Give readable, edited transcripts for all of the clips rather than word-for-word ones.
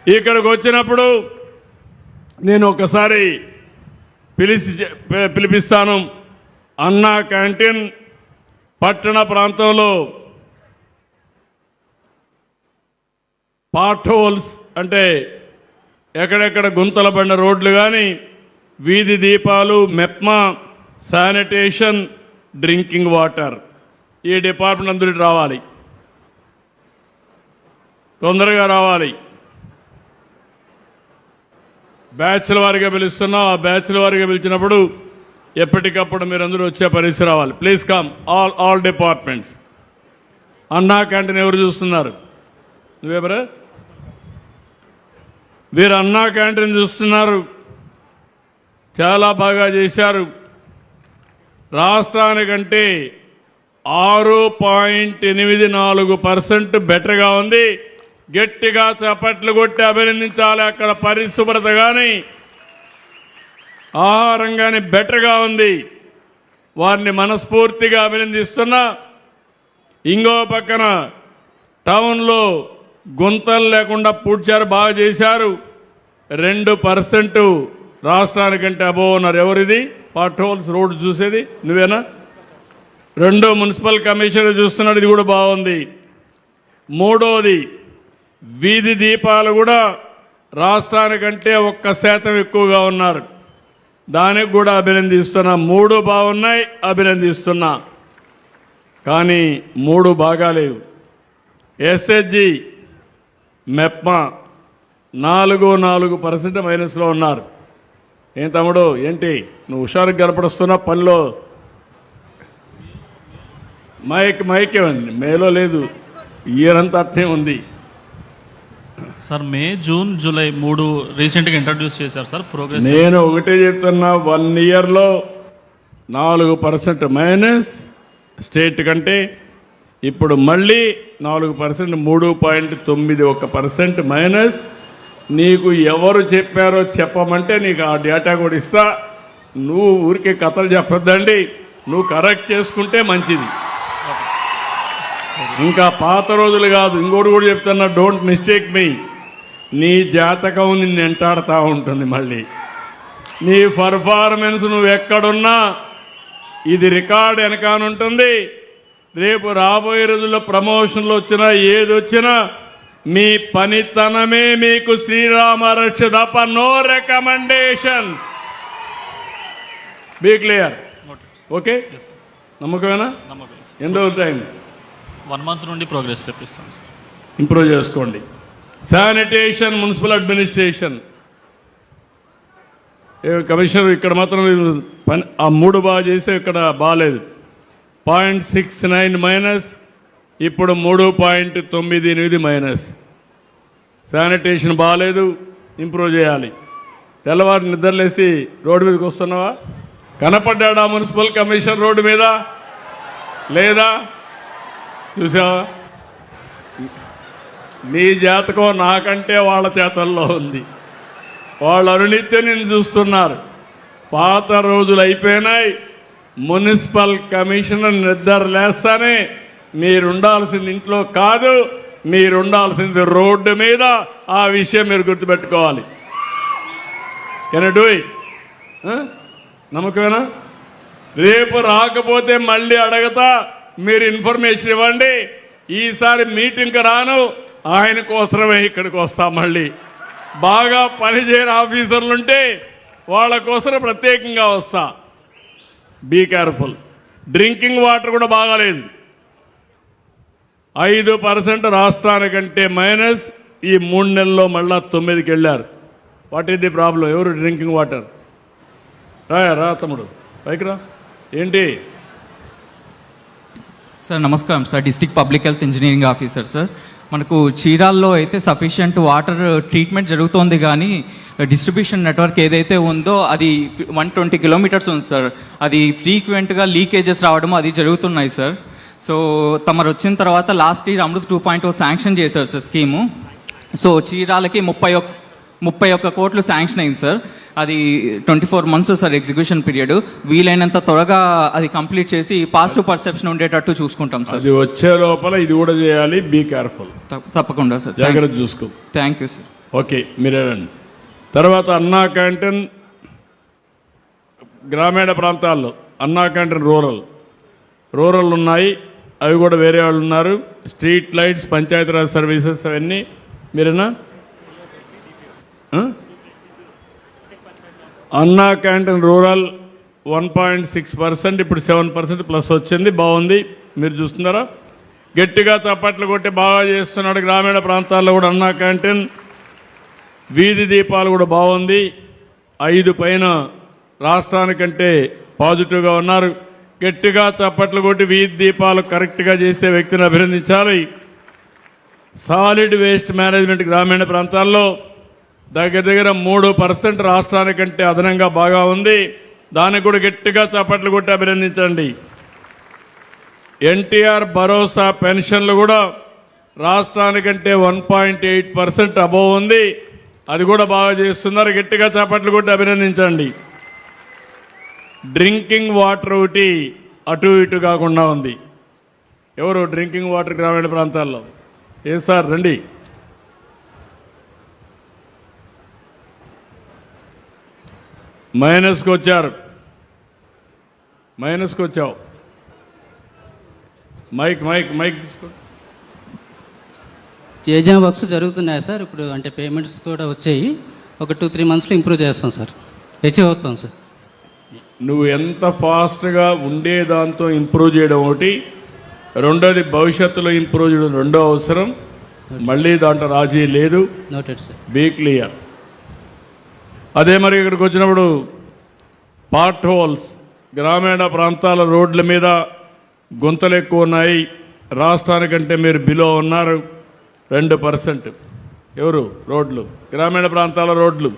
ఇక్కడికి వచ్చినప్పుడు నేను ఒకసారి పిలిపిస్తాను. అన్నా క్యాంటీన్ పట్టణ ప్రాంతంలో పాట్ హోల్స్ అంటే ఎక్కడెక్కడ గుంతల బండ రోడ్లు కానీ, వీధి దీపాలు, మెప్మా, శానిటేషన్, డ్రింకింగ్ వాటర్, ఈ డిపార్ట్మెంట్ అందరికి రావాలి, తొందరగా రావాలి. బ్యాచ్ల వారిగా పిలుస్తున్నాం. ఆ బ్యాచ్ల వారిగా పిలిచినప్పుడు ఎప్పటికప్పుడు మీరందరూ వచ్చే పరిస్థితి రావాలి. Please come all departments. అన్నా క్యాంటీన్ ఎవరు చూస్తున్నారు? నువ్వెవరా? వీరు అన్నా క్యాంటీన్ చూస్తున్నారు. చాలా బాగా చేశారు. రాష్ట్రానికంటే 6.84% బెటర్గా ఉంది. గట్టిగా చప్పట్లు కొట్టి అభినందించాలి. అక్కడ పరిశుభ్రత కానీ ఆహారం కానీ బెటర్గా ఉంది. వారిని మనస్ఫూర్తిగా అభినందిస్తున్నా. ఇంకో పక్కన టౌన్లో గుంతలు లేకుండా పూడ్చారు, బాగా చేశారు. 2% రాష్ట్రానికంటే అబోవ్ ఉన్నారు. ఎవరిది పాట్ హోల్స్ రోడ్డు చూసేది? నువ్వేనా? 2 మున్సిపల్ కమిషనర్ చూస్తున్నాడు, ఇది కూడా బాగుంది. 3వది వీధి దీపాలు కూడా రాష్ట్రానికంటే 1% ఎక్కువగా ఉన్నారు. దానికి కూడా అభినందిస్తున్నా. 3 బాగున్నాయి, అభినందిస్తున్నా. కానీ 3 బాగాలేవు. ఎస్హెచ్జి, మెప్మా 4% మైనస్లో ఉన్నారు. ఏం తమ్ముడు, ఏంటి నువ్వు హుషారుగా గడపడుస్తున్నా? పనిలో మైక్ ఇవ్వండి. మేలో లేదు, ఇయర్ అంతా అట్టే ఉంది సార్. మే, జూన్, జూలై 3 రీసెంట్గా ఇంట్రడ్యూస్ చేశారు సార్. ప్రోగ్రెస్ నేను ఒకటే చెప్తున్నా, 1 ఇయర్లో 4% మైనస్ స్టేట్ కంటే. ఇప్పుడు మళ్ళీ 4%, 3.91% మైనస్. నీకు ఎవరు చెప్పారో చెప్పమంటే నీకు ఆ డేటా కూడా ఇస్తా. నువ్వు ఊరికే కథలు చెప్పొద్దండి, నువ్వు కరెక్ట్ చేసుకుంటే మంచిది. ఇంకా పాత రోజులు కాదు. ఇంకోటి కూడా చెప్తున్నా, డోంట్ మిస్టేక్ మీ. నీ జాతకం నిన్ను వెంటాడుతూ ఉంటుంది. మళ్ళీ నీ పర్ఫార్మెన్స్ నువ్వు ఎక్కడున్నా ఇది రికార్డ్ వెనకానుంటుంది. రేపు రాబోయే రోజుల్లో ప్రమోషన్లు వచ్చినా ఏది వచ్చినా మీ పనితనమే మీకు శ్రీరామ రక్ష తప్ప. No recommendations. Be clear. Okay, నమ్మకమేనా? ఎన్ని రోజులు టైం? 1 మంత్ నుండి ప్రోగ్రెస్ తెప్పిస్తాం సార్. ఇంప్రూవ్ చేసుకోండి. శానిటేషన్, మున్సిపల్ అడ్మినిస్ట్రేషన్ కమిషనర్ ఇక్కడ మాత్రం పని ఆ 3 బాగా చేస్తే ఇక్కడ బాగాలేదు. 0.69 మైనస్, ఇప్పుడు 3.98 మైనస్. శానిటేషన్ బాగాలేదు, ఇంప్రూవ్ చేయాలి. తెల్లవారు నిద్రలేసి రోడ్డు మీదకి వస్తున్నావా? కనపడ్డా మున్సిపల్ కమిషనర్ రోడ్డు మీద? లేదా? చూసావా? నీ జాతకం నాకంటే వాళ్ళ చేతల్లో ఉంది. వాళ్ళు అనునిత్యం నేను చూస్తున్నారు. పాత రోజులు అయిపోయినాయి. మున్సిపల్ కమిషనర్ నిద్ర లేస్తానే మీరుండాల్సింది ఇంట్లో కాదు, మీరుండాల్సింది రోడ్డు మీద. ఆ విషయం మీరు గుర్తుపెట్టుకోవాలి. Can do it? నమ్మకమేనా? రేపు రాకపోతే మళ్ళీ అడగతా, మీరు ఇన్ఫర్మేషన్ ఇవ్వండి. ఈసారి మీటింగ్కి రాను, ఆయన కోసమే ఇక్కడికి వస్తా. మళ్ళీ బాగా పనిచేయని ఆఫీసర్లుంటే వాళ్ళ కోసం ప్రత్యేకంగా వస్తా. Be careful. డ్రింకింగ్ వాటర్ కూడా బాగాలేదు. 5% రాష్ట్రానికంటే మైనస్. ఈ 3 నెలల్లో మళ్ళా 9కి వెళ్ళారు. What is the problem? ఎవరు డ్రింకింగ్ వాటర్? రా తమ్ముడు, పైకి రా. ఏంటి సార్? నమస్కారం sir. District public health engineering officer sir. మనకు చీరాల్లో అయితే సఫిషియంట్ వాటర్ ట్రీట్మెంట్ జరుగుతోంది, కానీ డిస్ట్రిబ్యూషన్ నెట్వర్క్ ఏదైతే ఉందో అది 120 కిలోమీటర్స్ ఉంది సార్. అది ఫ్రీక్వెంట్గా లీకేజెస్ రావడం అది జరుగుతున్నాయి సార్. సో తమరు వచ్చిన తర్వాత లాస్ట్ ఇయర్ అమృత్ 2.0 శాంక్షన్ చేశారు సార్ స్కీము. సో చీరాలకి 31 కోట్లు శాంక్షన్ అయింది సార్. అది 24 మంత్స్ సార్ ఎగ్జిక్యూషన్ పీరియడ్. వీలైనంత త్వరగా అది కంప్లీట్ చేసి పాజిటివ్ పర్సెప్షన్ ఉండేటట్టు చూసుకుంటాం సార్. అది వచ్చే లోపల ఇది కూడా చేయాలి. Be careful. తప్పకుండా సార్. జాగ్రత్త చూసుకో. Thank you sir. ఓకే, మీరే రండి. తర్వాత అన్నా క్యాంటీన్ గ్రామీణ ప్రాంతాల్లో, అన్నా క్యాంటీన్ రూరల్ ఉన్నాయి, అవి కూడా వేరే వాళ్ళు ఉన్నారు. స్ట్రీట్ లైట్స్, పంచాయతీరాజ్ సర్వీసెస్ అవన్నీ మీరేనా? అన్నా క్యాంటీన్ రూరల్ 1.6%, ఇప్పుడు 7% ప్లస్ వచ్చింది, బాగుంది. మీరు చూస్తున్నారా? గట్టిగా చప్పట్లు కొట్టి బాగా చేస్తున్నాడు. గ్రామీణ ప్రాంతాల్లో కూడా అన్నా క్యాంటీన్. వీధి దీపాలు కూడా బాగుంది. 5 పైన రాష్ట్రానికంటే పాజిటివ్గా ఉన్నారు. గట్టిగా చప్పట్లు కొట్టి వీధి దీపాలు కరెక్ట్గా చేసే వ్యక్తిని అభినందించాలి. సాలిడ్ వేస్ట్ మేనేజ్మెంట్ గ్రామీణ ప్రాంతాల్లో దగ్గర 3% రాష్ట్రానికంటే అదనంగా బాగా ఉంది. దానికి కూడా గట్టిగా చప్పట్లు కొట్టి అభినందించండి. ఎన్టీఆర్ భరోసా పెన్షన్లు కూడా రాష్ట్రానికంటే 1.8% అబోవ్ ఉంది. అది కూడా బాగా చేస్తున్నారు. గట్టిగా చప్పట్లు కొట్టి అభినందించండి. డ్రింకింగ్ వాటర్ ఒకటి అటు ఇటు కాకుండా ఉంది. ఎవరు డ్రింకింగ్ వాటర్ గ్రామీణ ప్రాంతాల్లో? ఏం సార్ రండి. మైనస్కి వచ్చారు. మైనస్కి వచ్చావు. మైక్ తీసుకో. జేజేఎం వర్క్స్ జరుగుతున్నాయి సార్. ఇప్పుడు అంటే పేమెంట్స్ కూడా వచ్చాయి. ఒక 2-3 మంత్స్లో ఇంప్రూవ్ చేస్తాం సార్. అచీవ్ అవుతాం సార్. నువ్వు ఎంత ఫాస్ట్గా ఉండే దాంతో ఇంప్రూవ్ చేయడం ఒకటి, రెండోది భవిష్యత్తులో ఇంప్రూవ్ చేయడం రెండో అవసరం. మళ్ళీ దాంట్లో రాజీ లేదు. Noted sir. Be clear. అదే మరి ఇక్కడికి వచ్చినప్పుడు పార్ట్ హోల్స్, గ్రామీణ ప్రాంతాల రోడ్ల మీద గుంతలు ఎక్కువ ఉన్నాయి. రాష్ట్రానికంటే మీరు బిలో ఉన్నారు. 2%. ఎవరు? రోడ్లు, గ్రామీణ ప్రాంతాల రోడ్లు.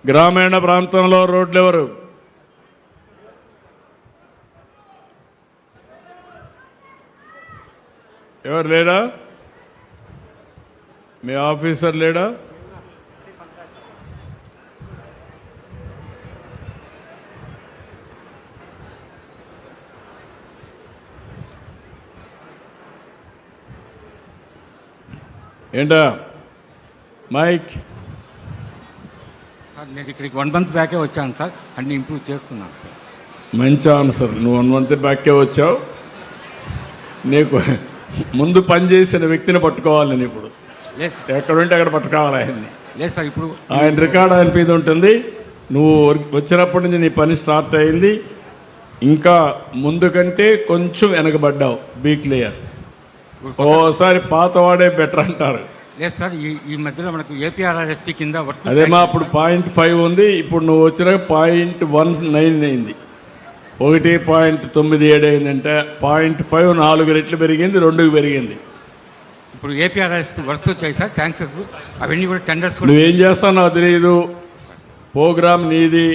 గ్రామీణ ప్రాంతంలో రోడ్లు ఎవరు? ఎవరు లేడా? మీ ఆఫీసర్ లేడా? ఏంటా మైక్? సార్ నేను ఇక్కడికి 1 మంత్ బ్యాకే వచ్చాను సార్. అన్ని ఇంప్రూవ్ చేస్తున్నాను సార్. మంచి ఆన్సర్. నువ్వు 1 మంత్ బ్యాకే వచ్చావు. నీకు ముందు పనిచేసిన వ్యక్తిని పట్టుకోవాలి. నేను ఇప్పుడు లేదు సార్. ఎక్కడుంటే అక్కడ పట్టుకోవాలి ఆయన్ని. లేదు సార్. ఇప్పుడు ఆయన రికార్డ్ ఆయన మీద ఉంటుంది. నువ్వు వచ్చినప్పటి నుంచి నీ పని స్టార్ట్ అయింది. ఇంకా ముందు కంటే కొంచెం వెనకబడ్డావు. Be clear. ఓసారి పాతవాడే బెటర్ అంటారు. లేదు సార్. ఈ మధ్యలో మనకు ఏపీఆర్ఆర్ఎస్పీ కింద వర్క్ అదేమా అప్పుడు 0.5 ఉంది. ఇప్పుడు నువ్వు వచ్చిన 0.19 అయింది. 1.97 అయిందంటే 0.5 4 రెట్లు పెరిగింది. 2కి పెరిగింది. ఇప్పుడు ఏపీఆర్ఆర్ఎస్పీ వర్క్స్ వచ్చాయి సార్. శాంక్షన్స్ అవన్నీ కూడా టెండర్స్ కూడా. నువ్వేం చేస్తావు నాకు తెలియదు. ప్రోగ్రామ్ నీది,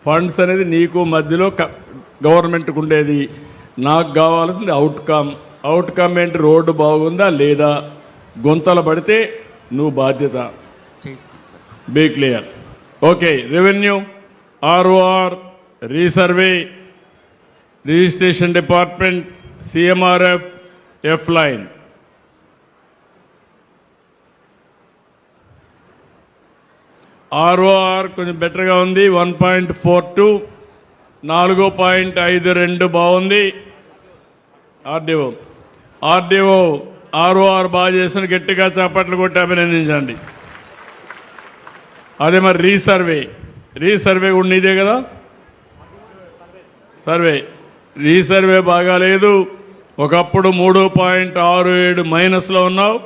ఫండ్స్ అనేది నీకు మధ్యలో గవర్నమెంట్కి ఉండేది. నాకు కావాల్సింది అవుట్కమ్. అవుట్కమ్ ఏంటి? రోడ్డు బాగుందా లేదా? గుంతలు పడితే నువ్వు బాధ్యత. చేయిస్తాను sir. Be clear. Okay. Revenue, ROR, resurvey, registration department, CMRF, F line. ఆర్ఓఆర్ కొంచెం బెటర్గా ఉంది. 1.42. 4.52 బాగుంది. ఆర్డీఓ ఆర్ఓఆర్ బాగా చేసిన గట్టిగా చప్పట్లు కొట్టి అభినందించండి. అదే మరి రీసర్వే కూడా నీదే కదా? రీసర్వే బాగాలేదు. ఒకప్పుడు 3.67 మైనస్లో ఉన్నావు.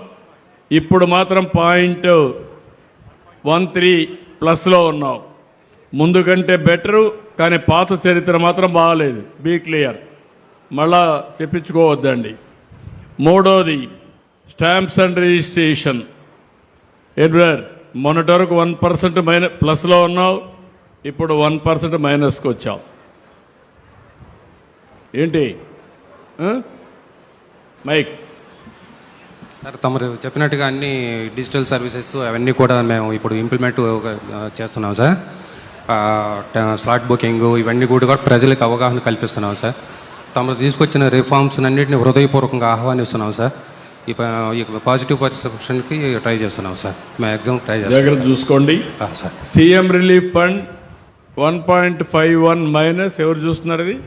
ఇప్పుడు మాత్రం 0.13 ప్లస్లో ఉన్నావు. ముందు కంటే బెటరు, కానీ పాత చరిత్ర మాత్రం బాగాలేదు. Be clear. మళ్ళా చెప్పించుకోవద్దండి. మూడోది స్టాంప్స్ అండ్ రిజిస్ట్రేషన్. ఎడ్వర్ మొన్నటి వరకు 1% ప్లస్లో ఉన్నావు. ఇప్పుడు 1% మైనస్కి వచ్చావు. ఏంటి మైక్? సార్ తమరు చెప్పినట్టుగా అన్ని డిజిటల్ సర్వీసెస్ అవన్నీ కూడా మేము ఇప్పుడు ఇంప్లిమెంట్ చేస్తున్నాం సార్. స్లాట్ బుకింగ్ ఇవన్నీ కూడా ప్రజలకు అవగాహన కల్పిస్తున్నాం సార్. తమరు తీసుకొచ్చిన రిఫార్మ్స్ అన్నింటినీ హృదయపూర్వకంగా ఆహ్వానిస్తున్నాం సార్. ఈ పాజిటివ్ పర్సెప్షన్కి ట్రై చేస్తున్నాం సార్. మ్యాక్సిమం ట్రై చేస్తాం జాగ్రత్త చూసుకోండి. Sir. CM relief fund 1.51 minus ఎవరు చూస్తున్నారు? ఇది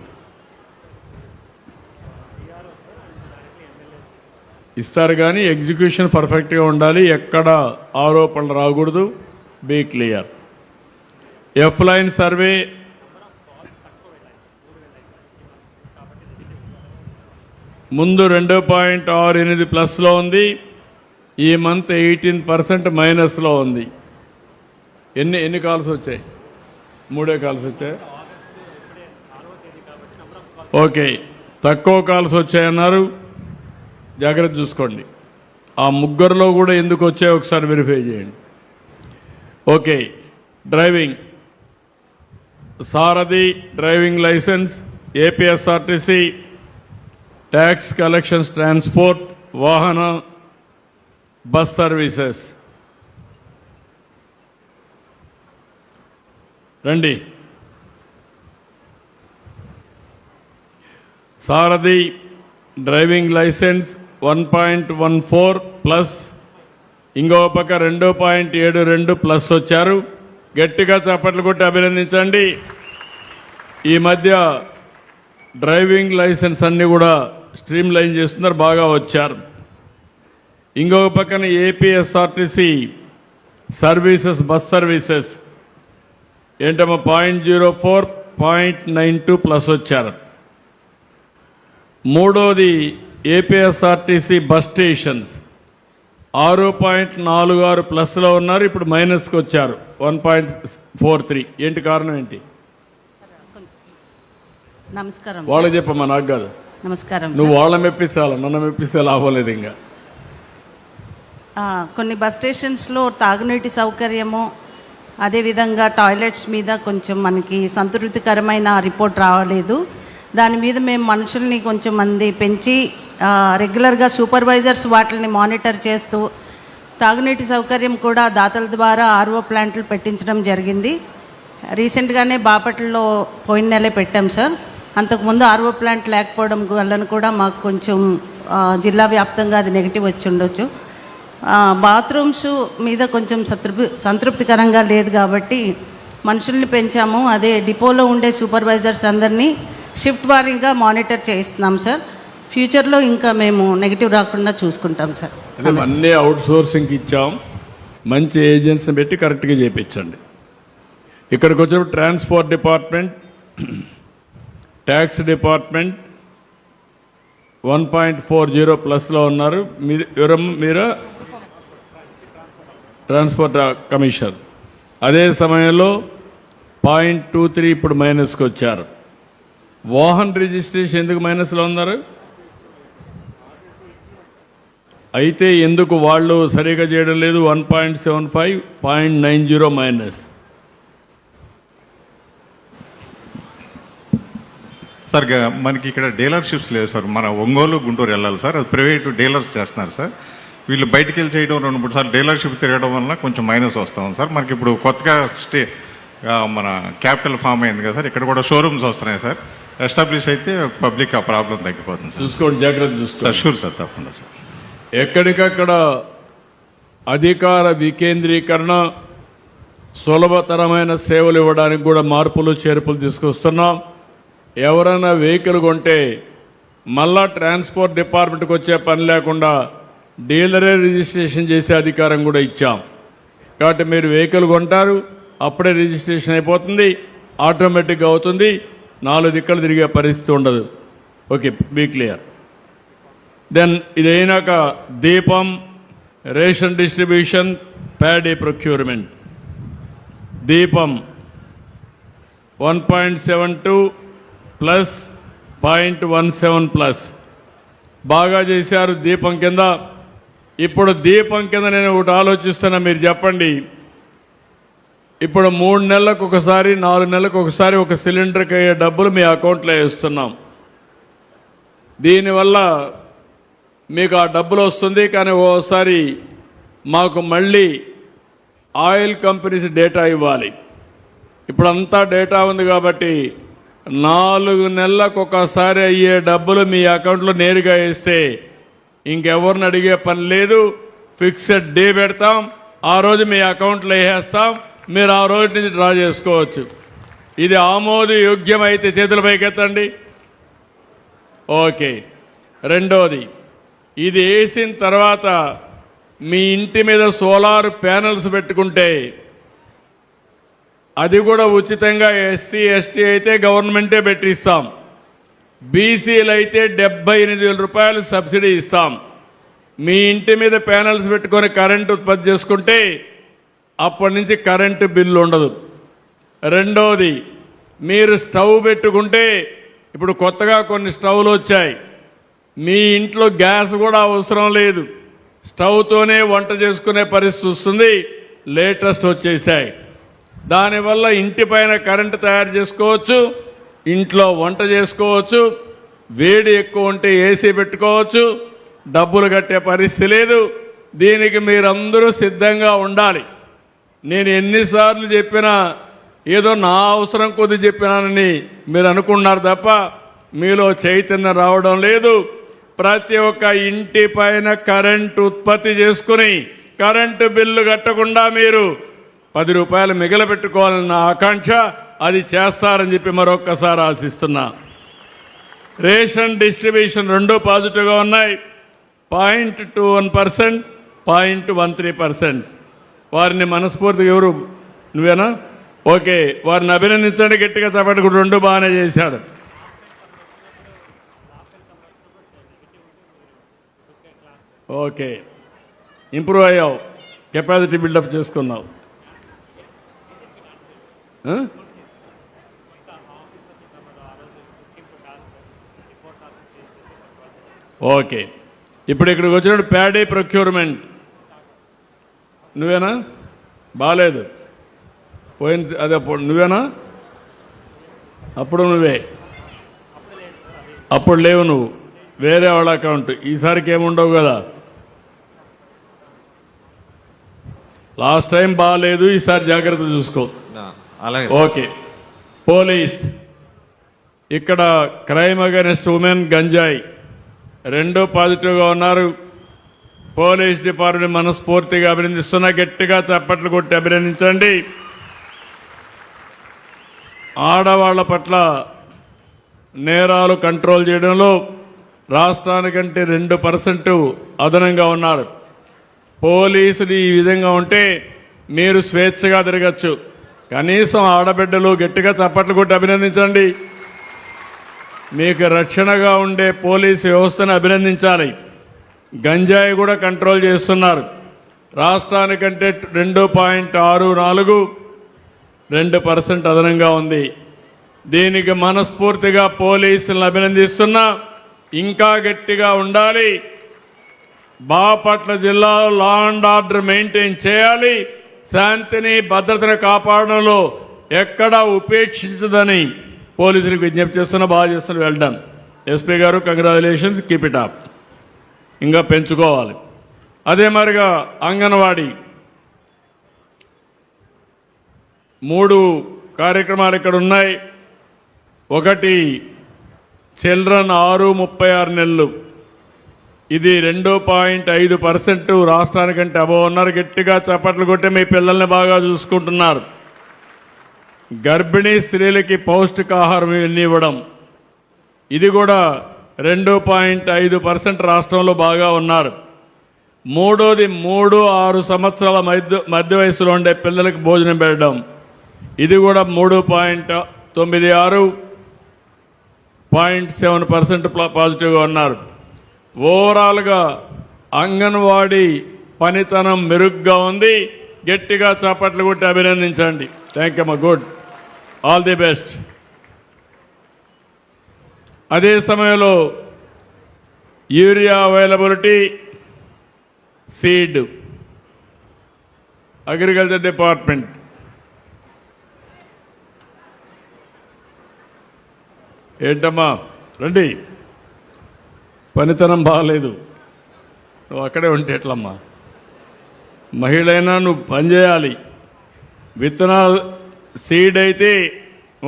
ఇస్తారు కానీ ఎగ్జిక్యూషన్ పర్ఫెక్ట్గా ఉండాలి, ఎక్కడ ఆరోపణలు రాకూడదు. Be clear. F line survey ముందు 2.68 ప్లస్లో ఉంది, ఈ మంత్ 18% మైనస్లో ఉంది. ఎన్ని కాల్స్ వచ్చాయి? 3 కాల్స్ వచ్చాయి. ఓకే, తక్కువ కాల్స్ వచ్చాయన్నారు, జాగ్రత్త చూసుకోండి. ఆ ముగ్గురులో కూడా ఎందుకు వచ్చాయో ఒకసారి వెరిఫై చేయండి. Okay, driving, Sarathi driving license, APSRTC, tax collections, transport, Vahan bus services. రండి. సారథి డ్రైవింగ్ లైసెన్స్ 1.14 ప్లస్, ఇంకో పక్క 2.72 ప్లస్ వచ్చారు. గట్టిగా చప్పట్లు కొట్టి అభినందించండి. ఈ మధ్య డ్రైవింగ్ లైసెన్స్ అన్ని కూడా స్ట్రీమ్ లైన్ చేస్తున్నారు, బాగా వచ్చారు. ఇంకొక పక్కన ఏపీఎస్ఆర్టీసీ సర్వీసెస్, బస్ సర్వీసెస్ ఏంటమ్మా 0.04, 0.92 ప్లస్ వచ్చారు. మూడోది ఏపీఎస్ఆర్టీసీ బస్ స్టేషన్స్ 6.46 ప్లస్లో ఉన్నారు, ఇప్పుడు మైనస్కి వచ్చారు 1.43. ఏంటి కారణం ఏంటి? నమస్కారం. వాళ్ళకి చెప్పమ్మా, నాకు కాదు. నమస్కారం. నువ్వు వాళ్ళని మెప్పించాలి, నన్ను మెప్పిస్తే లాభం లేదు. ఇంకా కొన్ని బస్ స్టేషన్స్లో తాగునీటి సౌకర్యము, అదేవిధంగా టాయిలెట్స్ మీద కొంచెం మనకి సంతృప్తికరమైన రిపోర్ట్ రావలేదు. దాని మీద మేము మనుషుల్ని కొంచెం మంది పెంచి రెగ్యులర్గా సూపర్వైజర్స్ వాటిని మానిటర్ చేస్తూ తాగునీటి సౌకర్యం కూడా దాతల ద్వారా ఆర్ఓ ప్లాంట్లు పెట్టించడం జరిగింది. రీసెంట్గానే బాపట్లలో పోయిన నెలే పెట్టాం సార్. అంతకుముందు ఆర్ఓ ప్లాంట్ లేకపోవడం వలన కూడా మాకు కొంచెం జిల్లా వ్యాప్తంగా అది నెగిటివ్ వచ్చి ఉండొచ్చు. బాత్రూమ్స్ మీద కొంచెం సంతృప్తికరంగా లేదు కాబట్టి మనుషుల్ని పెంచాము. అదే డిపోలో ఉండే సూపర్వైజర్స్ అందరినీ షిఫ్ట్ వారీగా మానిటర్ చేయిస్తున్నాం సార్. ఫ్యూచర్లో ఇంకా మేము నెగిటివ్ రాకుండా చూసుకుంటాం సార్. అన్నీ అవుట్ సోర్సింగ్కి ఇచ్చాం, మంచి ఏజెన్సీని పెట్టి కరెక్ట్గా చేయించండి. ఇక్కడికి వచ్చినప్పుడు ట్రాన్స్పోర్ట్ డిపార్ట్మెంట్, ట్యాక్స్ డిపార్ట్మెంట్ 1.40 ప్లస్లో ఉన్నారు. మీరు ట్రాన్స్పోర్ట్ కమిషన్ అదే సమయంలో 0.23 ఇప్పుడు మైనస్కి వచ్చారు. వాహన్ రిజిస్ట్రేషన్ ఎందుకు మైనస్లో ఉన్నారు? అయితే ఎందుకు వాళ్ళు సరిగా చేయడం లేదు? 1.75, 0.90 మైనస్. సార్ మనకి ఇక్కడ డీలర్షిప్స్ లేదు సార్. మన ఒంగోలు, గుంటూరు వెళ్ళాలి సార్, అది ప్రైవేట్ డీలర్స్ చేస్తున్నారు సార్. వీళ్ళు బయటికి వెళ్ళి చేయడం 2-3 సార్లు డీలర్షిప్ తిరగడం వల్ల కొంచెం మైనస్ వస్తాం సార్. మనకి ఇప్పుడు కొత్తగా మన క్యాపిటల్ ఫామ్ అయింది కదా సార్, ఇక్కడ కూడా షోరూమ్స్ వస్తున్నాయి సార్. ఎస్టాబ్లిష్ అయితే పబ్లిక్ ఆ ప్రాబ్లం తగ్గిపోతుంది సార్. చూసుకోండి, జాగ్రత్త చూసుకోండి. షూర్ సార్, తప్పకుండా సార్. ఎక్కడికక్కడ అధికార వికేంద్రీకరణ, సులభతరమైన సేవలు ఇవ్వడానికి కూడా మార్పులు చేర్పులు తీసుకొస్తున్నాం. ఎవరైనా వెహికల్ కొంటే మళ్ళా ట్రాన్స్పోర్ట్ డిపార్ట్మెంట్కి వచ్చే పని లేకుండా డీలరే రిజిస్ట్రేషన్ చేసే అధికారం కూడా ఇచ్చాం. కాబట్టి మీరు వెహికల్ కొంటారు, అప్పుడే రిజిస్ట్రేషన్ అయిపోతుంది, ఆటోమేటిక్గా అవుతుంది, 4 దిక్కలు తిరిగే పరిస్థితి ఉండదు. Okay, be clear. దెన్ ఇదైనాక దీపం, రేషన్ డిస్ట్రిబ్యూషన్, ప్యాడీ ప్రొక్యూర్మెంట్. దీపం 1.72 ప్లస్, 0.17 ప్లస్ బాగా చేశారు దీపం కింద. ఇప్పుడు దీపం కింద నేను ఒకటి ఆలోచిస్తున్నా, మీరు చెప్పండి. ఇప్పుడు 3 నెలలకు ఒకసారి, 4 నెలలకు ఒకసారి ఒక సిలిండర్కి అయ్యే డబ్బులు మీ అకౌంట్లో వేస్తున్నాం. దీనివల్ల మీకు ఆ డబ్బులు వస్తుంది, కానీ ఓసారి మాకు మళ్ళీ ఆయిల్ కంపెనీస్ డేటా ఇవ్వాలి. ఇప్పుడు అంతా డేటా ఉంది కాబట్టి 4 నెలలకు ఒకసారి అయ్యే డబ్బులు మీ అకౌంట్లో నేరుగా వేస్తే ఇంకెవరిని అడిగే పని లేదు. ఫిక్స్డ్ డే పెడతాం, ఆ రోజు మీ అకౌంట్లో వేసేస్తాం, మీరు ఆ రోజు నుంచి డ్రా చేసుకోవచ్చు. ఇది ఆమోదయోగ్యమైతే చేతుల పైకెత్తండి. ఓకే. రెండోది, ఇది వేసిన తర్వాత మీ ఇంటి మీద సోలార్ ప్యానెల్స్ పెట్టుకుంటే అది కూడా ఉచితంగా ఎస్సీ ఎస్టీ అయితే గవర్నమెంటే పెట్టిస్తాం. బీసీలు అయితే 78,000 రూపాయలు సబ్సిడీ ఇస్తాం. మీ ఇంటి మీద ప్యానెల్స్ పెట్టుకొని కరెంటు ఉత్పత్తి చేసుకుంటే అప్పటి నుంచి కరెంటు బిల్లు ఉండదు. రెండోది, మీరు స్టవ్ పెట్టుకుంటే ఇప్పుడు కొత్తగా కొన్ని స్టవ్లు వచ్చాయి. మీ ఇంట్లో గ్యాస్ కూడా అవసరం లేదు, స్టవ్తోనే వంట చేసుకునే పరిస్థితి వస్తుంది. లేటెస్ట్ వచ్చేసాయి. దానివల్ల ఇంటి పైన కరెంటు తయారు చేసుకోవచ్చు, ఇంట్లో వంట చేసుకోవచ్చు, వేడి ఎక్కువ ఉంటే ఏసీ పెట్టుకోవచ్చు, డబ్బులు కట్టే పరిస్థితి లేదు. దీనికి మీరందరూ సిద్ధంగా ఉండాలి. నేను ఎన్నిసార్లు చెప్పినా ఏదో నా అవసరం కొద్ది చెప్పినానని మీరు అనుకున్నారు తప్ప మీలో చైతన్యం రావడం లేదు. ప్రతి ఒక్క ఇంటి పైన కరెంటు ఉత్పత్తి చేసుకుని కరెంటు బిల్లు కట్టకుండా మీరు 10 రూపాయలు మిగలబెట్టుకోవాలన్న ఆకాంక్ష, అది చేస్తారని చెప్పి మరొక్కసారి ఆశిస్తున్నా. రేషన్ డిస్ట్రిబ్యూషన్ రెండు పాజిటివ్గా ఉన్నాయి. 0.21%, 0.13%. వారిని మనస్ఫూర్తిగా ఎవరు, నువ్వేనా? ఓకే, వారిని అభినందించండి గట్టిగా చెప్పండి. రెండు బాగానే చేశాడు. ఓకే, ఇంప్రూవ్ అయ్యావు, కెపాసిటీ బిల్డప్ చేసుకున్నావు. ఓకే, ఇప్పుడు ఇక్కడికి వచ్చినప్పుడు ప్యాడీ ప్రొక్యూర్మెంట్ నువ్వేనా? బాగాలేదు, పోయింది అదే. అప్పుడు నువ్వేనా? అప్పుడు నువ్వే, అప్పుడు లేవు నువ్వు, వేరే వాళ్ళ అకౌంట్. ఈసారికి ఏముండవు కదా. లాస్ట్ టైం బాగాలేదు, ఈసారి జాగ్రత్త చూసుకో. అలాగే. ఓకే. పోలీస్, ఇక్కడ క్రైమ్ అగైనెస్ట్ ఉమెన్, గంజాయి రెండు పాజిటివ్గా ఉన్నారు. పోలీస్ డిపార్ట్మెంట్ మనస్ఫూర్తిగా అభినందిస్తున్నా. గట్టిగా చప్పట్లు కొట్టి అభినందించండి. ఆడవాళ్ల పట్ల నేరాలు కంట్రోల్ చేయడంలో రాష్ట్రానికంటే 2% అదనంగా ఉన్నారు. పోలీసులు ఈ విధంగా ఉంటే మీరు స్వేచ్ఛగా తిరగచ్చు. కనీసం ఆడబిడ్డలు గట్టిగా చప్పట్లు కొట్టి అభినందించండి. మీకు రక్షణగా ఉండే పోలీసు వ్యవస్థను అభినందించాలి. గంజాయి కూడా కంట్రోల్ చేస్తున్నారు. రాష్ట్రానికంటే 2.64, 2% అదనంగా ఉంది. దీనికి మనస్ఫూర్తిగా పోలీసులను అభినందిస్తున్నా. ఇంకా గట్టిగా ఉండాలి. బాపట్ల జిల్లాలో లా అండ్ ఆర్డర్ మెయింటైన్ చేయాలి. శాంతిని భద్రతను కాపాడడంలో ఎక్కడా ఉపేక్షించదని పోలీసులకు విజ్ఞప్తి చేస్తున్నా. బాగా చేస్తున్నారు, వెల్ డన్. ఎస్పీ గారు కంగ్రాచులేషన్స్, కీప్ ఇట్ అప్. ఇంకా పెంచుకోవాలి. అదే మరిగా అంగన్వాడీ 3 కార్యక్రమాలు ఇక్కడ ఉన్నాయి. ఒకటి చిల్డ్రన్ 6-36 నెలలు, ఇది 2.5% రాష్ట్రానికంటే అబో ఉన్నారు. గట్టిగా చప్పట్లు కొట్టి మీ పిల్లల్ని బాగా చూసుకుంటున్నారు. గర్భిణీ స్త్రీలకి పౌష్టికాహారం ఇవ్వడం, ఇది కూడా 2.5% రాష్ట్రంలో బాగా ఉన్నారు. మూడోది 3-6 సంవత్సరాల మధ్య వయసులో ఉండే పిల్లలకు భోజనం పెట్టడం, ఇది కూడా 3.96, 0.7% పాజిటివ్గా ఉన్నారు. ఓవరాల్గా అంగన్వాడీ పనితనం మెరుగ్గా ఉంది. గట్టిగా చప్పట్లు కొట్టి అభినందించండి. థ్యాంక్ యూ అమ్మా, గుడ్, ఆల్ ది బెస్ట్. అదే సమయంలో urea availability, seed, agriculture department ఏంటమ్మా రండి, పనితనం బాగలేదు, నువ్వు అక్కడే ఉంటే ఎట్లమ్మా? మహిళైనా నువ్వు పనిచేయాలి. విత్తనాలు సీడ్ అయితే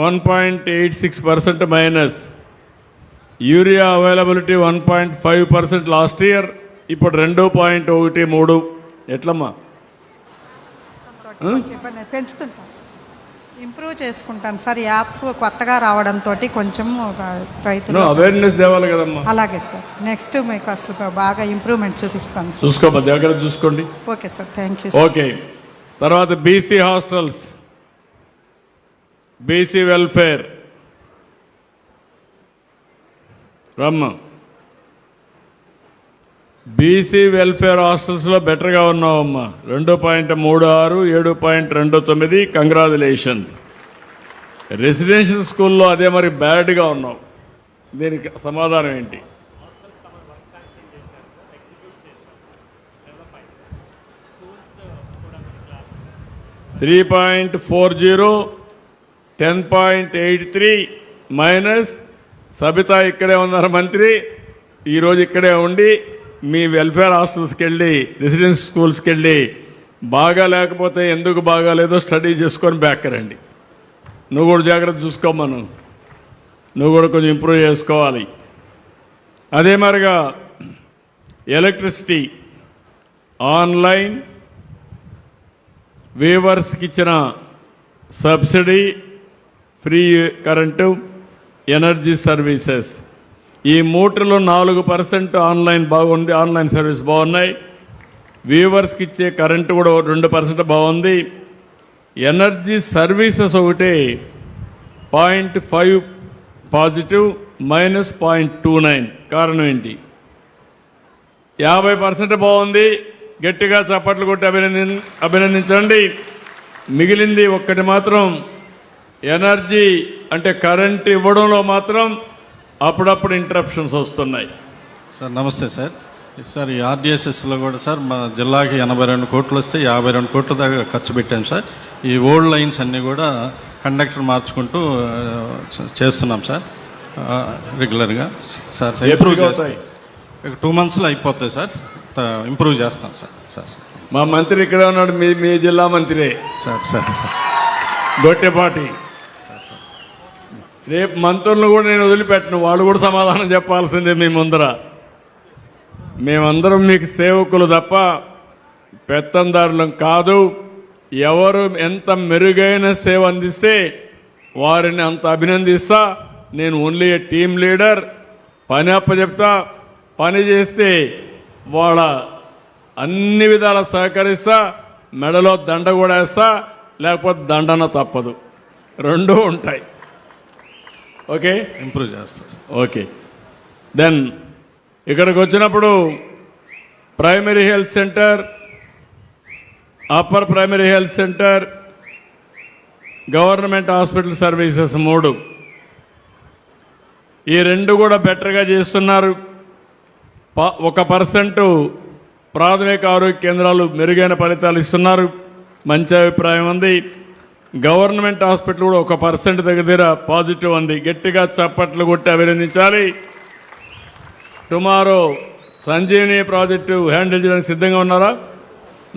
1.86% minus, urea availability 1.5% last year, ఇప్పుడు 2.13 ఎట్లమ్మా? చెప్పండి, పెంచుతుంటాను, ఇంప్రూవ్ చేసుకుంటాను సార్. యాప్ కొత్తగా రావడంతో కొంచెం రైతులు అవేర్నెస్ తేవాలి కదమ్మా. అలాగే సార్, నెక్స్ట్ మీకు అసలు బాగా ఇంప్రూవ్మెంట్ చూపిస్తాను సార్. చూసుకోమ్మా, దగ్గర చూసుకోండి. Okay sir, thank you. Okay, తర్వాత బీసీ హాస్టల్స్, బీసీ వెల్ఫేర్ రమ్మ. బీసీ వెల్ఫేర్ హాస్టల్స్లో బెటర్గా ఉన్నావమ్మా. 2.36, 7.29. కంగ్రాచులేషన్స్. రెసిడెన్షియల్ స్కూల్లో అదే మరి బ్యాడ్గా ఉన్నావు. దీనికి సమాధానం ఏంటి? 3.40, 10.83 మైనస్. సబితా ఇక్కడే ఉన్నారు మంత్రి, ఈరోజు ఇక్కడే ఉండి మీ వెల్ఫేర్ హాస్టల్స్కి వెళ్ళి, రెసిడెన్స్ స్కూల్స్కి వెళ్ళి బాగా లేకపోతే ఎందుకు బాగాలేదో స్టడీ చేసుకొని బ్యాక్ రండి. నువ్వు కూడా జాగ్రత్త చూసుకోమను, నువ్వు కూడా కొంచెం ఇంప్రూవ్ చేసుకోవాలి. అదే మరిగా ఎలక్ట్రిసిటీ ఆన్లైన్ వీవర్స్కి ఇచ్చిన subsidy, free current, energy services, ఈ మూటలో 4% ఆన్లైన్ బాగుంది, ఆన్లైన్ సర్వీస్ బాగున్నాయి. వీవర్స్కి ఇచ్చే కరెంటు కూడా 2% బాగుంది. ఎనర్జీ సర్వీసెస్ ఒకటే 0.5 పాజిటివ్, -0.29. కారణం ఏంటి? 50% బాగుంది. గట్టిగా చప్పట్లు కొట్టి అభినందించండి. మిగిలింది ఒక్కటి మాత్రం, ఎనర్జీ అంటే కరెంట్ ఇవ్వడంలో మాత్రం అప్పుడప్పుడు ఇంటరప్షన్స్ వస్తున్నాయి. సార్ నమస్తే సార్. సార్ ఈ ఆర్డిఎస్ఎస్లో కూడా సార్ మా జిల్లాకి 82 కోట్లు వస్తే 52 కోట్ల దాకా ఖర్చు పెట్టాం సార్. ఈ ఓల్డ్ లైన్స్ అన్నీ కూడా కండక్టర్ మార్చుకుంటూ చేస్తున్నాం సార్ రెగ్యులర్గా. సార్ ఇంప్రూవ్ చేస్తాం, 2 monthsలో అయిపోతాయి సార్, ఇంప్రూవ్ చేస్తాం సార్. సార్ మా మంత్రి ఇక్కడ ఉన్నాడు, మీ జిల్లా మంత్రి సార్. Sir sir Gottipati. రేపు మంత్రులను కూడా నేను వదిలిపెట్టను, వాళ్ళు కూడా సమాధానం చెప్పాల్సిందే మీ ముందర. మేమందరం మీకు సేవకులు తప్ప పెత్తందారులం కాదు. ఎవరు ఎంత మెరుగైన సేవ అందిస్తే వారిని అంత అభినందిస్తా. నేను ఓన్లీ ఏ టీమ్ లీడర్. పని అప్పచెప్తా, పని చేస్తే వాళ్ళ అన్ని విధాల సహకరిస్తా. మెడలో దండ కూడా వేస్తా, లేకపోతే దండన తప్పదు, రెండూ ఉంటాయి. ఓకే, ఇంప్రూవ్ చేస్తాం. ఓకే, దెన్ ఇక్కడికి వచ్చినప్పుడు primary health centre, upper primary health centre, government hospital services 3, ఈ 2 కూడా బెటర్గా చేస్తున్నారు. 1% ప్రాథమిక ఆరోగ్య కేంద్రాలు మెరుగైన ఫలితాలు ఇస్తున్నారు, మంచి అభిప్రాయం ఉంది. గవర్నమెంట్ హాస్పిటల్ కూడా 1% దగ్గర పాజిటివ్ ఉంది. గట్టిగా చప్పట్లు కొట్టి అభినందించాలి. టుమారో సంజీవని ప్రాజెక్టు హ్యాండిల్ చేయడానికి సిద్ధంగా ఉన్నారా?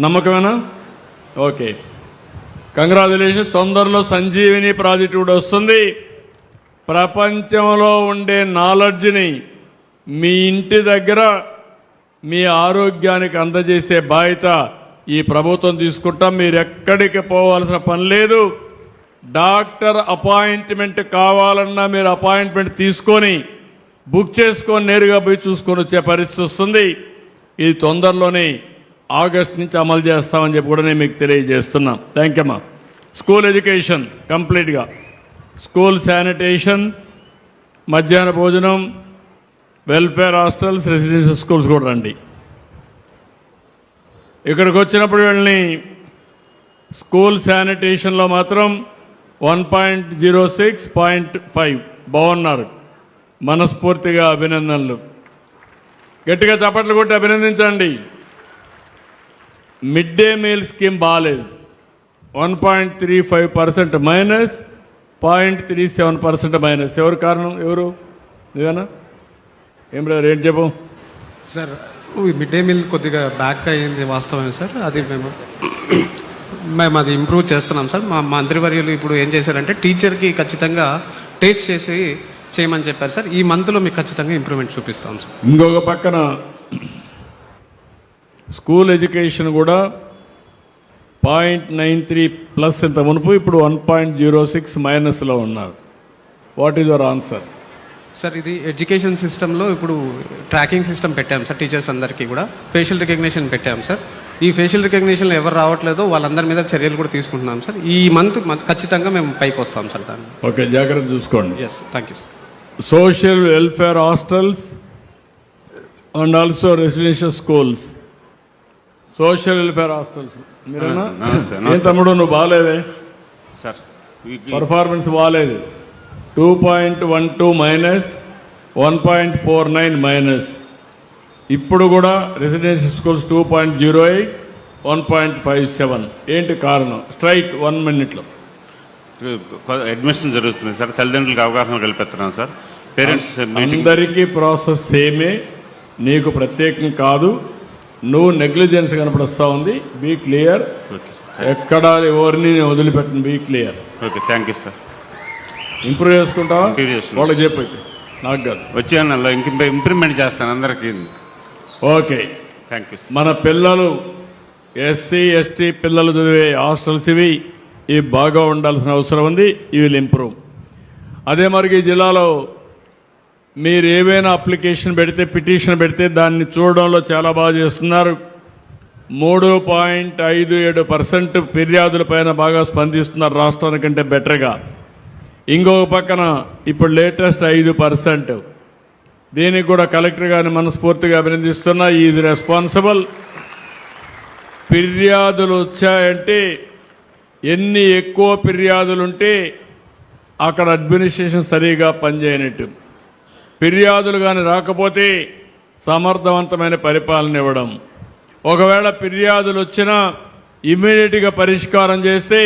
నమ్మకమేనా? Okay, congratulation. తొందరలో సంజీవిని ప్రాజెక్టు కూడా వస్తుంది. ప్రపంచంలో ఉండే నాలెడ్జ్ని మీ ఇంటి దగ్గర మీ ఆరోగ్యానికి అందజేసే బాధ్యత ఈ ప్రభుత్వం తీసుకుంటాం. మీరు ఎక్కడికి పోవాల్సిన పని లేదు. డాక్టర్ అపాయింట్మెంట్ కావాలన్నా మీరు అపాయింట్మెంట్ తీసుకొని బుక్ చేసుకొని నేరుగా పోయి చూసుకొని వచ్చే పరిస్థితి వస్తుంది. ఇది తొందరలోనే ఆగస్ట్ నుంచి అమలు చేస్తామని చెప్పి కూడా నేను మీకు తెలియజేస్తున్నాం. థ్యాంక్ యూ అమ్మా. స్కూల్ ఎడ్యుకేషన్ కంప్లీట్గా, స్కూల్ శానిటేషన్, మధ్యాహ్న భోజనం, వెల్ఫేర్ హాస్టల్స్, రెసిడెన్షియల్ స్కూల్స్ కూడా రండి. ఇక్కడికి వచ్చినప్పుడు వీళ్ళని స్కూల్ శానిటేషన్లో మాత్రం 1.06, 0.5 బాగున్నారు. మనస్ఫూర్తిగా అభినందనలు. గట్టిగా చప్పట్లు కొట్టి అభినందించండి. మిడ్ డే మీల్ స్కీమ్ బాగాలేదు, 1.35% మైనస్, 0.37% మైనస్. ఎవరు కారణం? ఎవరు? ఇదేనా? ఏం లేదు, రేట్ చెప్పు సార్. మిడ్ డే మీల్ కొద్దిగా బ్యాక్ అయ్యింది, వాస్తవమే సార్. అది మేము అది ఇంప్రూవ్ చేస్తున్నాం సార్. మా మంత్రివర్యులు ఇప్పుడు ఏం చేశారంటే టీచర్కి ఖచ్చితంగా టేస్ట్ చేసి చేయమని చెప్పారు సార్. ఈ మంత్లో మీకు ఖచ్చితంగా ఇంప్రూవ్మెంట్ చూపిస్తాం సార్. ఇంకొక పక్కన స్కూల్ ఎడ్యుకేషన్ కూడా 0.93 ప్లస్ ఇంత మునుపు, ఇప్పుడు 1.06 మైనస్లో ఉన్నారు. What is your answer? Sir ఇది ఎడ్యుకేషన్ సిస్టంలో ఇప్పుడు ట్రాకింగ్ సిస్టమ్ పెట్టాం సార్, టీచర్స్ అందరికీ కూడా ఫేషియల్ రికగ్నిషన్ పెట్టాం సార్. ఈ ఫేషియల్ రికగ్నిషన్లో ఎవరు రావట్లేదో వాళ్ళందరి మీద చర్యలు కూడా తీసుకుంటున్నాం సార్. ఈ మంత్ ఖచ్చితంగా మేము పైకి వస్తాం సార్ దాన్ని. ఓకే, జాగ్రత్త చూసుకోండి. Yes, thank you sir. Social welfare hostels and also residential schools. Social welfare hostels మీరేనా? ఏ తమ్ముడు నువ్వు బాగాలేదే సార్, పర్ఫార్మెన్స్ బాగాలేదు. 2.12 మైనస్, 1.49 మైనస్. ఇప్పుడు కూడా రెసిడెన్షియల్ స్కూల్స్ 2.08, 1.57. ఏంటి కారణం? స్ట్రైట్ 1 మినిట్లో. అడ్మిషన్ జరుగుతుంది సార్, తల్లిదండ్రులకు అవగాహన కల్పిస్తున్నాం సార్. పేరెంట్స్ అందరికీ ప్రాసెస్ సేమే, నీకు ప్రత్యేకం కాదు. నువ్వు నెగ్లిజెన్స్ కనపడుస్తూ ఉంది. Be clear. ఎక్కడ ఎవరిని వదిలిపెట్టను. Be clear. Okay, thank you sir. Improve చేసుకుంటావా? వాళ్ళకి చెప్పు, నాకు కాదు. వచ్చే నెలలో ఇంప్రూవ్మెంట్ చేస్తాను అందరికీ. Okay, thank you. మన పిల్లలు ఎస్సీ ఎస్టీ పిల్లలు చదివే హాస్టల్స్ ఇవి బాగా ఉండాల్సిన అవసరం ఉంది. ఇవి విల్ ఇంప్రూవ్. అదే మరి ఈ జిల్లాలో మీరు ఏవైనా అప్లికేషన్ పెడితే, పిటిషన్ పెడితే దాన్ని చూడడంలో చాలా బాగా చేస్తున్నారు. 3.57% ఫిర్యాదుల పైన బాగా స్పందిస్తున్నారు రాష్ట్రానికంటే బెటర్గా. ఇంకొక పక్కన ఇప్పుడు లేటెస్ట్ 5%. దీనికి కూడా కలెక్టర్ గారిని మనస్ఫూర్తిగా అభినందిస్తున్నా. Is responsible. ఫిర్యాదులు వచ్చాయంటే, ఎన్ని ఎక్కువ ఫిర్యాదులుంటే అక్కడ అడ్మినిస్ట్రేషన్ సరిగా పనిచేయనట్టు. ఫిర్యాదులు కానీ రాకపోతే సమర్థవంతమైన పరిపాలన ఇవ్వడం. ఒకవేళ ఫిర్యాదులు వచ్చినా ఇమ్మీడియట్గా పరిష్కారం చేస్తే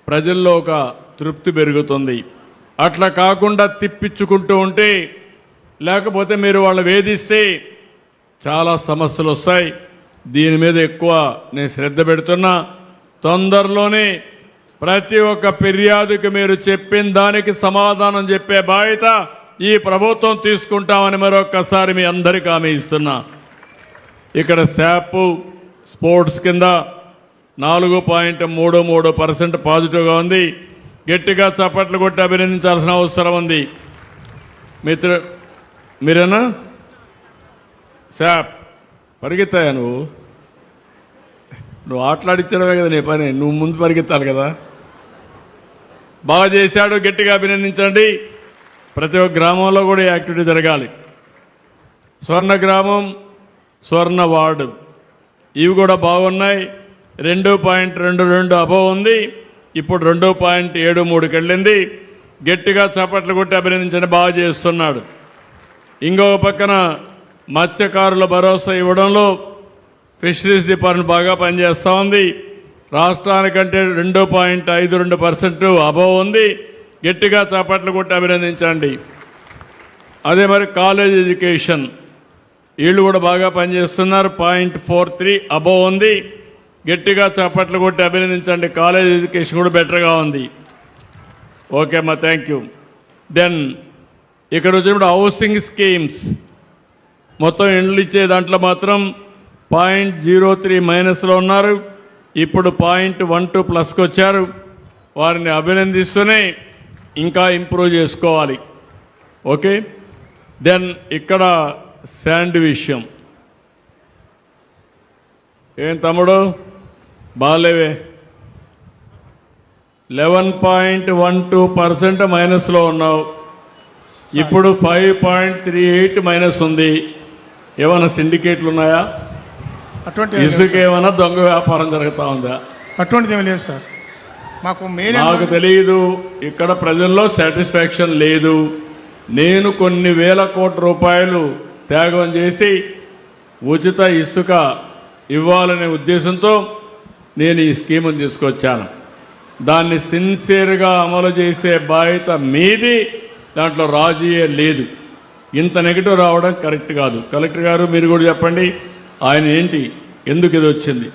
ప్రజల్లో ఒక తృప్తి పెరుగుతుంది. అట్లా కాకుండా తిప్పించుకుంటూ ఉంటే, లేకపోతే మీరు వాళ్ళు వేధిస్తే చాలా సమస్యలు వస్తాయి. దీని మీద ఎక్కువ నేను శ్రద్ధ పెడుతున్నా. తొందరలోనే ప్రతి ఒక్క ఫిర్యాదుకి మీరు చెప్పిన దానికి సమాధానం చెప్పే బాధ్యత ఈ ప్రభుత్వం తీసుకుంటామని మరొక్కసారి మీ అందరికీ హామీ ఇస్తున్నా. ఇక్కడ శాప్ స్పోర్ట్స్ కింద 4.33% పాజిటివ్గా ఉంది. గట్టిగా చప్పట్లు కొట్టి అభినందించాల్సిన అవసరం ఉంది. మీరేనా? శాప్ పరిగెత్తాయా? నువ్వు ఆటలాడించడమే కదా నీ పని. నువ్వు ముందు పరిగెత్తాలి కదా. బాగా చేశాడు, గట్టిగా అభినందించండి. ప్రతి ఒక్క గ్రామంలో కూడా ఈ యాక్టివిటీ జరగాలి. స్వర్ణ గ్రామం, స్వర్ణ వార్డు ఇవి కూడా బాగున్నాయి. 2.22 అబవ్ ఉంది. ఇప్పుడు 2.73కి వెళ్ళింది. గట్టిగా చప్పట్లు కొట్టి అభినందించండి. బాగా చేస్తున్నాడు. ఇంకొక పక్కన మత్స్యకారుల భరోసా ఇవ్వడంలో ఫిషరీస్ డిపార్ట్మెంట్ బాగా పనిచేస్తూ ఉంది. రాష్ట్రానికంటే 2.52% అబవ్ ఉంది. గట్టిగా చప్పట్లు కొట్టి అభినందించండి. అదే మరి కాలేజ్ ఎడ్యుకేషన్ వీళ్ళు కూడా బాగా పనిచేస్తున్నారు. 0.43 అబవ్ ఉంది. గట్టిగా చప్పట్లు కొట్టి అభినందించండి. కాలేజ్ ఎడ్యుకేషన్ కూడా బెటర్గా ఉంది. ఓకే అమ్మా, థ్యాంక్ యూ. దెన్ ఇక్కడ వచ్చినప్పుడు హౌసింగ్ స్కీమ్స్ మొత్తం ఇండ్లు ఇచ్చే దాంట్లో మాత్రం 0.03 మైనస్లో ఉన్నారు. ఇప్పుడు 0.12 ప్లస్కి వచ్చారు. వారిని అభినందిస్తూనే ఇంకా ఇంప్రూవ్ చేసుకోవాలి. ఓకే, దెన్ ఇక్కడ శాండ్ విషయం ఏం తమ్ముడు బాగాలేవే. 11.12% మైనస్లో ఉన్నావు. ఇప్పుడు 5.38 మైనస్ ఉంది. ఏమైనా సిండికేట్లు ఉన్నాయా? ఇసుక ఏమైనా దొంగ వ్యాపారం జరుగుతూ ఉందా? అటువంటిది ఏమి లేదు సార్. మాకు నాకు తెలియదు. ఇక్కడ ప్రజల్లో సాటిస్ఫాక్షన్ లేదు. నేను కొన్ని వేల కోట్ల రూపాయలు త్యాగం చేసి ఉచిత ఇసుక ఇవ్వాలనే ఉద్దేశంతో నేను ఈ స్కీమ్ని తీసుకొచ్చాను. దాన్ని సిన్సియర్గా అమలు చేసే బాధ్యత మీది. దాంట్లో రాజీయే లేదు. ఇంత నెగిటివ్ రావడం కరెక్ట్ కాదు. కలెక్టర్ గారు మీరు కూడా చెప్పండి, ఆయన ఏంటి, ఎందుకు ఇది వచ్చింది?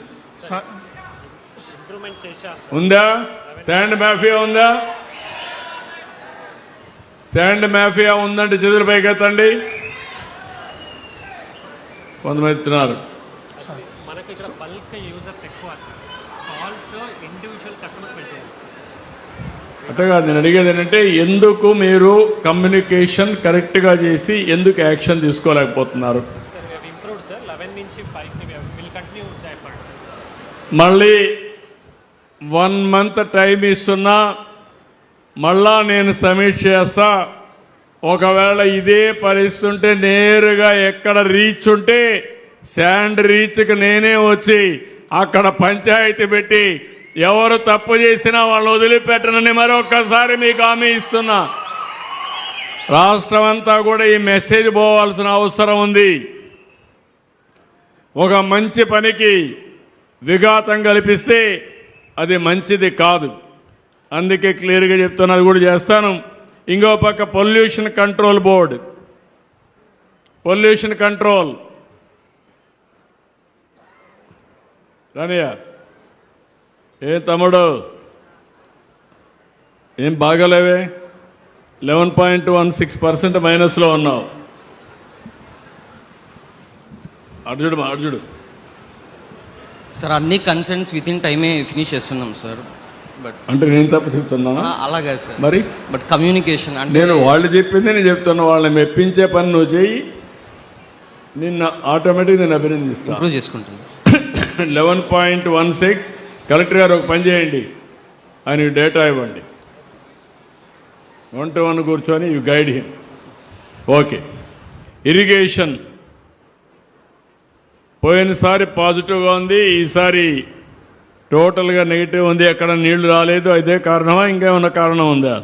ఉందా శాండ్ మాఫియా? ఉందా శాండ్ మాఫియా? ఉందంటే చేతులు పైకెత్తండి. కొంతమంది ఇస్తున్నారు. మనకి ఇక్కడ బల్క్ యూజర్స్ ఎక్కువ సార్, కాల్స్ ఇండివిజువల్ కస్టమర్కి వెళ్తాయి. అంటే కాదు, నేను అడిగేది ఏంటంటే ఎందుకు మీరు కమ్యూనికేషన్ కరెక్ట్గా చేసి ఎందుకు యాక్షన్ తీసుకోలేకపోతున్నారు? Sir we have improved sir, 11 నుంచి 5 we will continue the efforts. మళ్ళీ 1 month టైం ఇస్తున్నా, మళ్ళా నేను సమీక్ష చేస్తా. ఒకవేళ ఇదే పరిస్థితి ఉంటే నేరుగా ఎక్కడ రీచ్ ఉంటే శాండ్ రీచ్కి నేనే వచ్చి అక్కడ పంచాయతీ పెట్టి ఎవరు తప్పు చేసినా వాళ్ళు వదిలిపెట్టనని మరొక్కసారి మీకు హామీ ఇస్తున్నా. రాష్ట్రం అంతా కూడా ఈ మెసేజ్ పోవాల్సిన అవసరం ఉంది. ఒక మంచి పనికి విఘాతం కల్పిస్తే అది మంచిది కాదు. అందుకే క్లియర్గా చెప్తున్నా, అది కూడా చేస్తాను. ఇంకో పక్క pollution control board, pollution control రానియా, ఏం తమ్ముడు ఏం బాగాలేవే, 11.16% మైనస్లో ఉన్నావు. అర్జుడు సార్ అన్ని కన్సర్న్స్ విత్ ఇన్ టైమే ఫినిష్ చేస్తున్నాం సార్. బట్ అంటే నేను తప్పు చెప్తున్నా అలాగే సార్, మరి బట్ కమ్యూనికేషన్ అంటే నేను వాళ్ళు చెప్పింది నేను చెప్తున్నా. వాళ్ళని మెప్పించే పని నువ్వు చేయి, నిన్న ఆటోమేటిక్ నేను అభినందిస్తాను. ఇంప్రూవ్ చేసుకుంటాను. 11.16 కలెక్టర్ గారు ఒక పని చేయండి, ఆయన డేటా ఇవ్వండి, 1 to 1 కూర్చొని you guide him. Okay, irrigation పోయినసారి పాజిటివ్గా ఉంది, ఈసారి టోటల్గా నెగిటివ్ ఉంది. ఎక్కడ నీళ్లు రాలేదు, అదే కారణమా ఇంకేమన్నా కారణం ఉందా?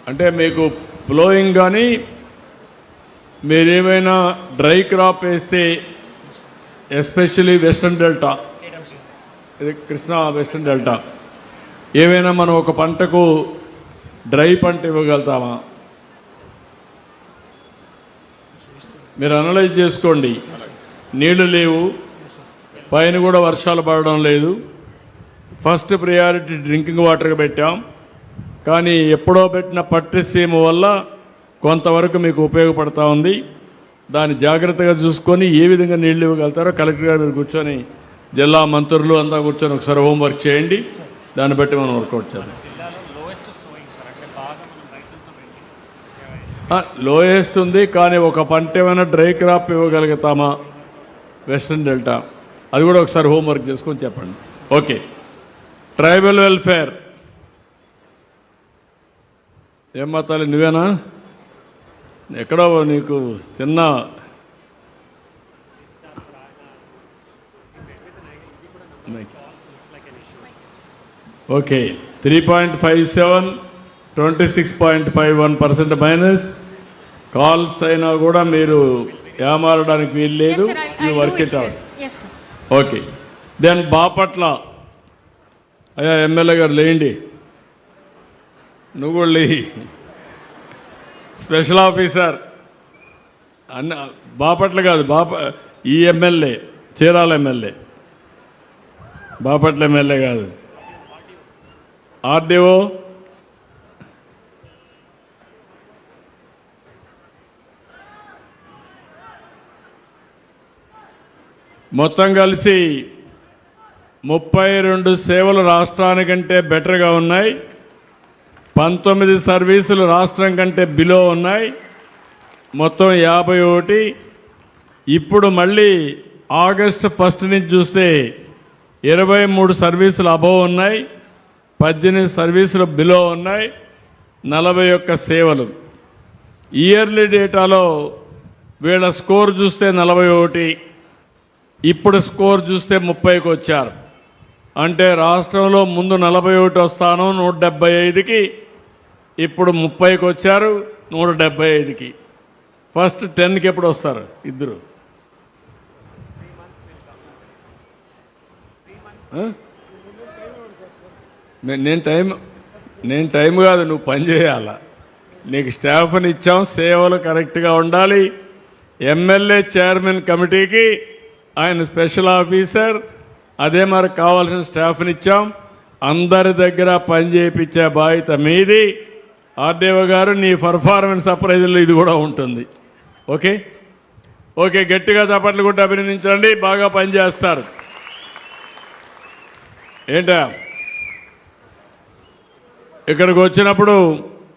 అంటే మీకు ఫ్లోయింగ్ కానీ మీరేమైనా డ్రై క్రాప్ వేస్తే, ఎస్పెషలీ వెస్ట్రన్ డెల్టా, ఇది కృష్ణా వెస్ట్రన్ డెల్టా, ఏవైనా మనం ఒక పంటకు డ్రై పంట ఇవ్వగలుగుతామా? మీరు అనలైజ్ చేసుకోండి. నీళ్లు లేవు, పైన కూడా వర్షాలు పడడం లేదు. ఫస్ట్ ప్రియారిటీ డ్రింకింగ్ వాటర్కి పెట్టాం, కానీ ఎప్పుడో పెట్టిన పట్టిసీమ వల్ల కొంతవరకు మీకు ఉపయోగపడతా ఉంది. దాన్ని జాగ్రత్తగా చూసుకొని ఏ విధంగా నీళ్లు ఇవ్వగలుగుతారో కలెక్టర్ గారు మీరు కూర్చొని, జిల్లా మంత్రులు అంతా కూర్చొని ఒకసారి హోంవర్క్ చేయండి. దాన్ని బట్టి మనం వర్కౌట్ చేద్దాం. లోయెస్ట్ ఉంది, కానీ ఒక పంట ఏమైనా డ్రై క్రాప్ ఇవ్వగలుగుతామా వెస్ట్రన్ డెల్టా, అది కూడా ఒకసారి హోంవర్క్ చేసుకొని చెప్పండి. ఓకే, ట్రైబల్ వెల్ఫేర్ ఏమ్మా తల్లి నువ్వేనా? ఎక్కడో నీకు చిన్న ఓకే 3.57, 26.51% మైనస్. కాల్స్ అయినా కూడా మీరు ఏమారడానికి వీలు లేదు. You work it out. Okay, then Bapatla అయ్యా ఎమ్మెల్యే గారు లేండి, నువ్వు కూడా స్పెషల్ ఆఫీసర్ అన్న బాపట్ల కాదు, ఈ MLA Chirala MLA, Bapatla MLA కాదు. ఆర్డీఓ మొత్తం కలిసి 32 సేవలు రాష్ట్రానికంటే బెటర్గా ఉన్నాయి. 19 సర్వీసులు రాష్ట్రం కంటే బిలో ఉన్నాయి. మొత్తం 51. ఇప్పుడు మళ్ళీ ఆగస్టు 1 నుంచి చూస్తే 23 సర్వీసులు అబవ్ ఉన్నాయి, 18 సర్వీసులు బిలో ఉన్నాయి, 41 సేవలు. ఇయర్లీ డేటాలో వీళ్ళ స్కోర్ చూస్తే 41, ఇప్పుడు స్కోర్ చూస్తే 30కి వచ్చారు. అంటే రాష్ట్రంలో ముందు 41 వస్తాను 175కి, ఇప్పుడు 30కి వచ్చారు 175కి. ఫస్ట్ 10కి ఎప్పుడు వస్తారు ఇద్దరు? నేను టైం కాదు, నువ్వు పని చేయాలా. నీకు స్టాఫ్ని ఇచ్చాం, సేవలు కరెక్ట్గా ఉండాలి. ఎమ్మెల్యే చైర్మన్ కమిటీకి ఆయన స్పెషల్ ఆఫీసర్, అదే మరి కావాల్సిన స్టాఫ్ని ఇచ్చాం. అందరి దగ్గర పని చేయించే బాధ్యత మీది. ఆర్డీఓ గారు నీ పర్ఫార్మెన్స్ అప్రైజల్లో ఇది కూడా ఉంటుంది. ఓకే ఓకే, గట్టిగా చప్పట్లు కొట్టి అభినందించండి. బాగా పనిచేస్తారు. ఏంటా ఇక్కడికి వచ్చినప్పుడు